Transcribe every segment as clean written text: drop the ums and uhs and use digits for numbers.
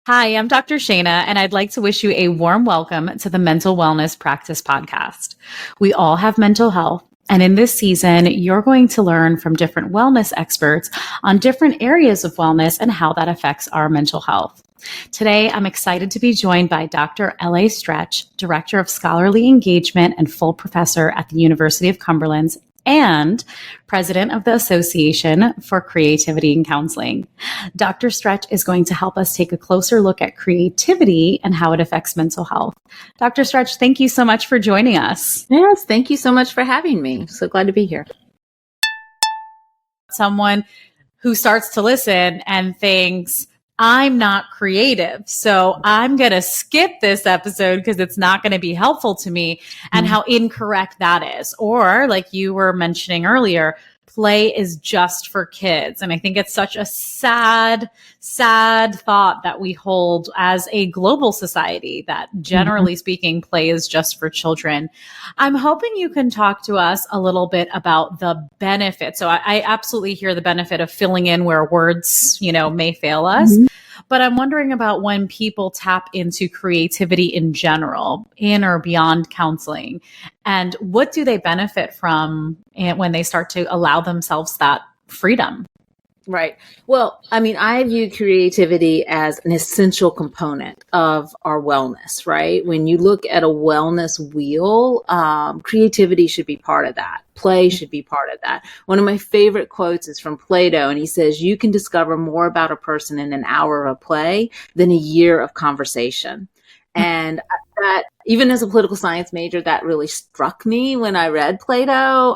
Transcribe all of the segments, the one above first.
Hi, I'm Dr. Shainna, and I'd like to wish you a warm welcome to the Mental Wellness Practice Podcast. We all have mental health, and in this season, you're going to learn from different wellness experts on different areas of wellness and how that affects our mental health. Today, I'm excited to be joined by Dr. LA Stretch, Director of Scholarly Engagement and full professor at the University of Cumberland, and president of the Association for Creativity in Counseling. Dr. Stretch is going to help us take a closer look at creativity and how it affects mental health. Dr. Stretch, thank you so much for joining us. Yes, thank you so much for having me. So glad to be here. Someone who starts to listen and thinks, I'm not creative, so I'm going to skip this episode because it's not going to be helpful to me, and how incorrect that is. Or like you were mentioning earlier, play is just for kids. And I think it's such a sad thought that we hold as a global society that generally speaking, play is just for children. I'm hoping you can talk to us a little bit about the benefit. So I absolutely hear the benefit of filling in where words, may fail us. But I'm wondering about when people tap into creativity in general, in or beyond counseling, and what do they benefit from when they start to allow themselves that freedom? Right. Well, I view creativity as an essential component of our wellness, right? When you look at a wellness wheel, creativity should be part of that. Play should be part of that. One of my favorite quotes is from Plato, and he says, you can discover more about a person in an hour of play than a year of conversation. And that, even as a political science major, that really struck me when I read Plato,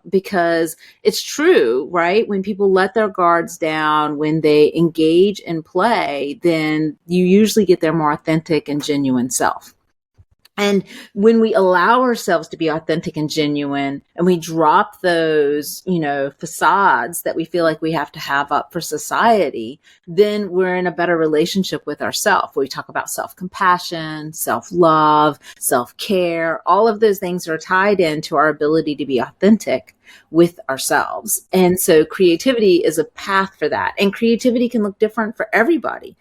because it's true, right? When people let their guards down, when they engage in play, then you usually get their more authentic and genuine self. And when we allow ourselves to be authentic and genuine, and we drop those, facades that we feel like we have to have up for society, then we're in a better relationship with ourselves. We talk about self-compassion, self-love, self-care. All of those things are tied into our ability to be authentic with ourselves. And so creativity is a path for that. And creativity can look different for everybody.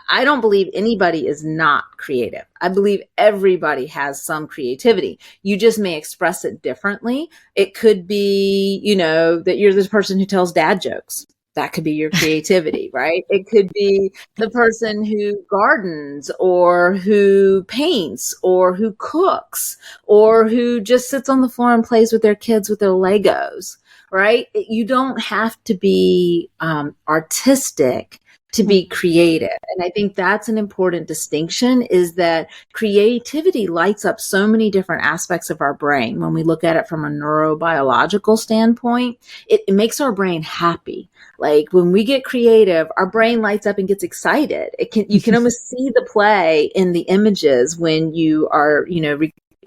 I don't believe anybody is not creative. I believe everybody has some creativity. You just may express it differently. It could be, that you're this person who tells dad jokes. That could be your creativity, right? It could be the person who gardens or who paints or who cooks or who just sits on the floor and plays with their kids with their Legos, right? You don't have to be artistic to be creative. And I think that's an important distinction, is that creativity lights up so many different aspects of our brain. When we look at it from a neurobiological standpoint, it makes our brain happy. Like when we get creative, our brain lights up and gets excited. You can almost see the play in the images when you are,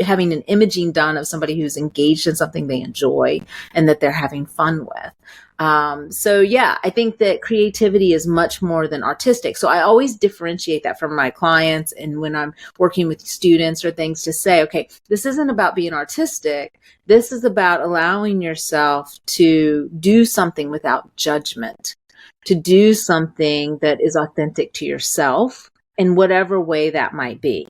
having an imaging done of somebody who's engaged in something they enjoy and that they're having fun with. I think that creativity is much more than artistic. So I always differentiate that from my clients. And when I'm working with students or things, to say, okay, this isn't about being artistic. This is about allowing yourself to do something without judgment, to do something that is authentic to yourself in whatever way that might be.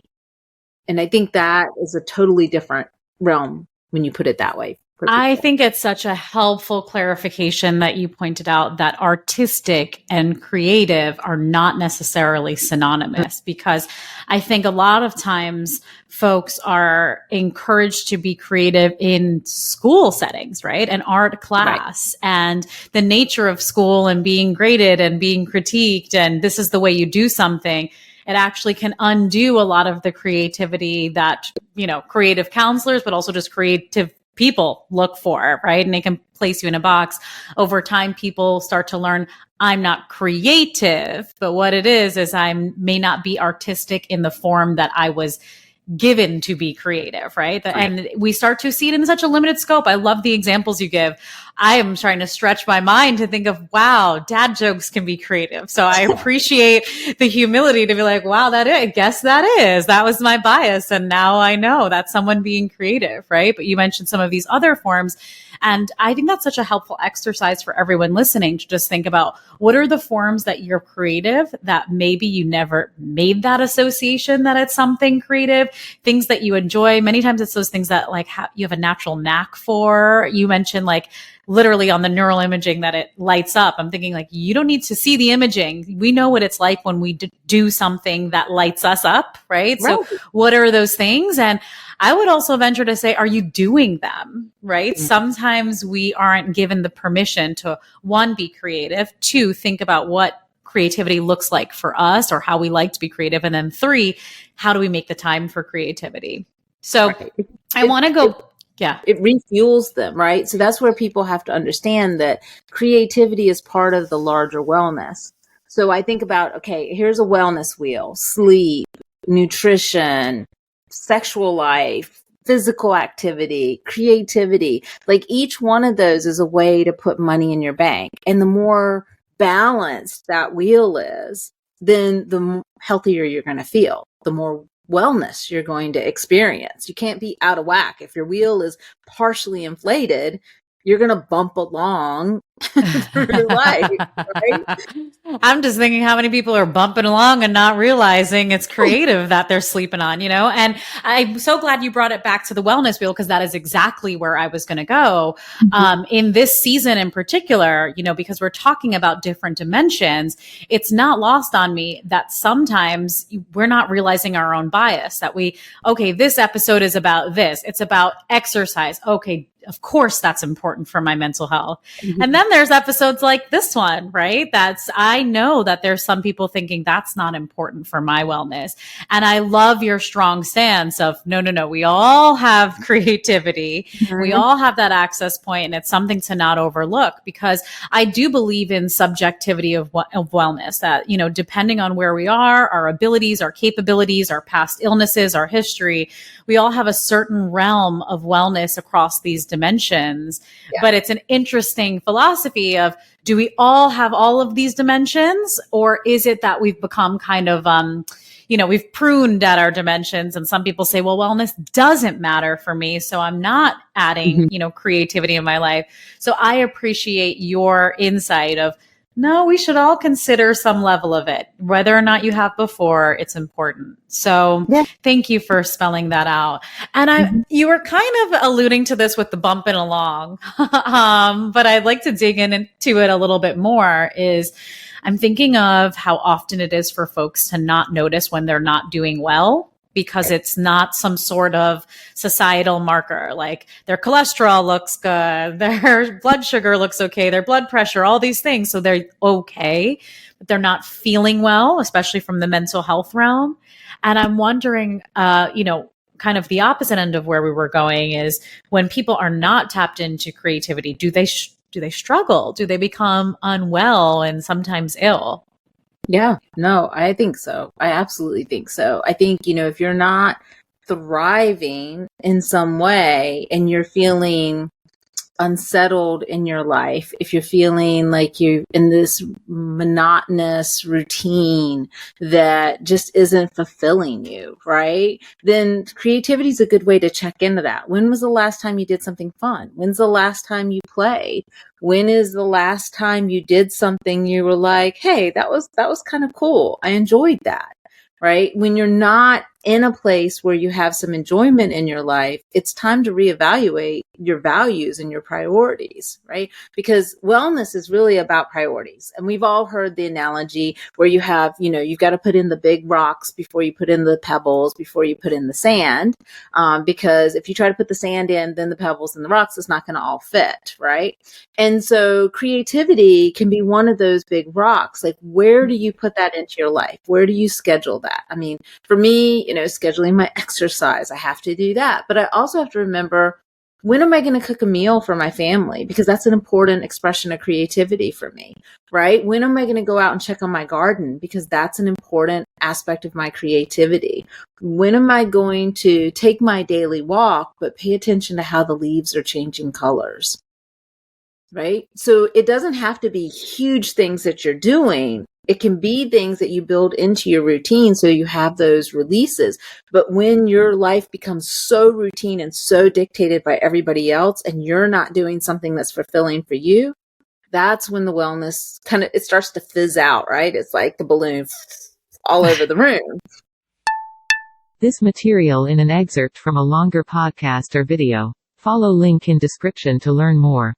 And I think that is a totally different realm when you put it that way. I think it's such a helpful clarification that you pointed out that artistic and creative are not necessarily synonymous, because I think a lot of times folks are encouraged to be creative in school settings, right? An art class, right, and the nature of school and being graded and being critiqued, and this is the way you do something. It actually can undo a lot of the creativity that, creative counselors, but also just creative people look for, right? And they can place you in a box. Over time, people start to learn, I'm not creative, but what it is I may not be artistic in the form that I was given to be creative, right? And we start to see it in such a limited scope. I love the examples you give. I am trying to stretch my mind to think of, wow, dad jokes can be creative. So I appreciate the humility to be like, wow, I guess that was my bias. And now I know that's someone being creative, right? But you mentioned some of these other forms. And I think that's such a helpful exercise for everyone listening to just think about what are the forms that you're creative that maybe you never made that association that it's something creative, things that you enjoy. Many times it's those things that like you have a natural knack for. You mentioned like literally on the neural imaging that it lights up. I'm thinking like, you don't need to see the imaging. We know what it's like when we do something that lights us up, right? So what are those things? And I would also venture to say, are you doing them, right? Mm-hmm. Sometimes we aren't given the permission to, one, be creative, two, think about what creativity looks like for us or how we like to be creative. And then three, how do we make the time for creativity? So I want to go... Yeah. It refuels them, right? So that's where people have to understand that creativity is part of the larger wellness. So I think about, okay, here's a wellness wheel: sleep, nutrition, sexual life, physical activity, creativity. Like each one of those is a way to put money in your bank. And the more balanced that wheel is, then the healthier you're going to feel, the more wellness you're going to experience. You can't be out of whack. If your wheel is partially inflated, you're going to bump along through your life, right? I'm just thinking how many people are bumping along and not realizing it's creative that they're sleeping on, you know? And I'm so glad you brought it back to the wellness wheel, because that is exactly where I was going to go. In this season in particular, you know, because we're talking about different dimensions, it's not lost on me that sometimes we're not realizing our own bias, that okay, this episode is about this. It's about exercise. Okay, of course, that's important for my mental health. Mm-hmm. And then there's episodes like this one, right? I know that there's some people thinking that's not important for my wellness. And I love your strong stance of no, we all have creativity. Mm-hmm. We all have that access point, and it's something to not overlook, because I do believe in subjectivity of wellness, that, you know, depending on where we are, our abilities, our capabilities, our past illnesses, our history, we all have a certain realm of wellness across these dimensions. Yeah. But it's an interesting philosophy of, do we all have all of these dimensions, or is it that we've become kind of, we've pruned at our dimensions? And some people say, well, wellness doesn't matter for me, so I'm not adding, creativity in my life. So I appreciate your insight of, no, we should all consider some level of it. Whether or not you have before, it's important. So Thank you for spelling that out. And you were kind of alluding to this with the bumping along, but I'd like to dig into it a little bit more. I'm thinking of how often it is for folks to not notice when they're not doing well, because it's not some sort of societal marker, like their cholesterol looks good, their blood sugar looks okay, their blood pressure, all these things. So they're okay, but they're not feeling well, especially from the mental health realm. And I'm wondering, kind of the opposite end of where we were going is, when people are not tapped into creativity, do they struggle? Do they become unwell and sometimes ill? Yeah, no, I think so. I absolutely think so. I think, if you're not thriving in some way and you're feeling unsettled in your life, if you're feeling like you're in this monotonous routine that just isn't fulfilling you, right? Then creativity is a good way to check into that. When was the last time you did something fun? When's the last time you played? When is the last time you did something you were like, hey, that was kind of cool. I enjoyed that. Right? When you're not in a place where you have some enjoyment in your life, it's time to reevaluate your values and your priorities, right? Because wellness is really about priorities. And we've all heard the analogy where you have, you've got to put in the big rocks before you put in the pebbles, before you put in the sand. Because if you try to put the sand in, then the pebbles and the rocks, it's not going to all fit, right? And so creativity can be one of those big rocks. Like, where do you put that into your life? Where do you schedule that? I mean, for me, scheduling my exercise, I have to do that. But I also have to remember, when am I going to cook a meal for my family? Because that's an important expression of creativity for me, right? When am I going to go out and check on my garden? Because that's an important aspect of my creativity. When am I going to take my daily walk, but pay attention to how the leaves are changing colors? Right? So it doesn't have to be huge things that you're doing, It can be things that you build into your routine so you have those releases. But when your life becomes so routine and so dictated by everybody else, and you're not doing something that's fulfilling for you, that's when the wellness it starts to fizz out, right? It's like the balloon all over the room. This material in an excerpt from a longer podcast or video. Follow link in description to learn more.